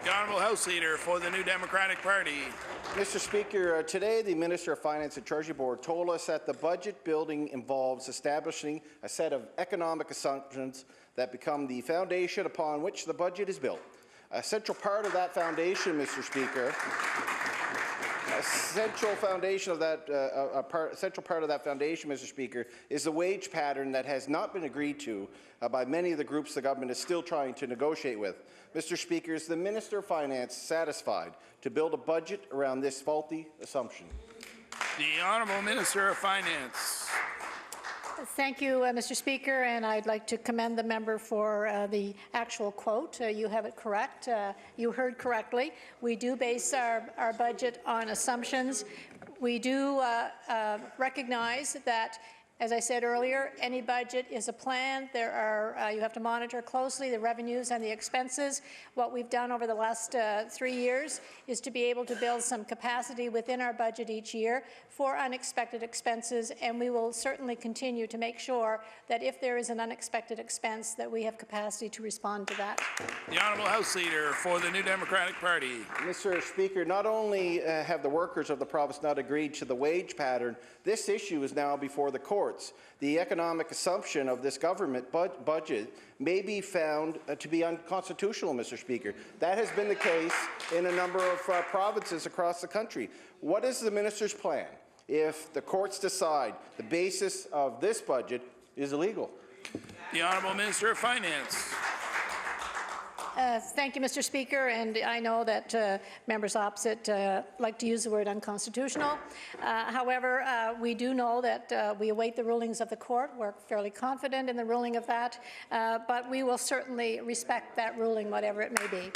The Honourable House Leader for the New Democratic Party. Mr. Speaker, today the Minister of Finance and Treasury Board told us that the budget building involves establishing a set of economic assumptions that become the foundation upon which the budget is built. A central part of that foundation, Mr. Speaker, central part of that foundation, Mr. Speaker, is the wage pattern that has not been agreed to by many of the groups the government is still trying to negotiate with. Mr. Speaker, is the Minister of Finance satisfied to build a budget around this faulty assumption? The Honourable Minister of Finance. Thank you, Mr. Speaker, and I'd like to commend the member for the actual quote. You have it correct. You heard correctly. We do base our budget on assumptions. We do recognize that, as I said earlier, any budget is a plan. There are you have to monitor closely the revenues and the expenses. What we've done over the last 3 years is to be able to build some capacity within our budget each year for unexpected expenses, and we will certainly continue to make sure that if there is an unexpected expense, that we have capacity to respond to that. The Honourable House Leader for the New Democratic Party. Mr. Speaker, not only have the workers of the province not agreed to the wage pattern, this issue is now before the courts. The economic assumption of this government budget may be found to be unconstitutional, Mr. Speaker. That has been the case in a number of provinces across the country. What is the minister's plan if the courts decide the basis of this budget is illegal? The Honourable Minister of Finance. Thank you, Mr. Speaker, and I know that members opposite like to use the word unconstitutional. However, we do know that we await the rulings of the court. We're fairly confident in the ruling of that, but we will certainly respect that ruling, whatever it may be.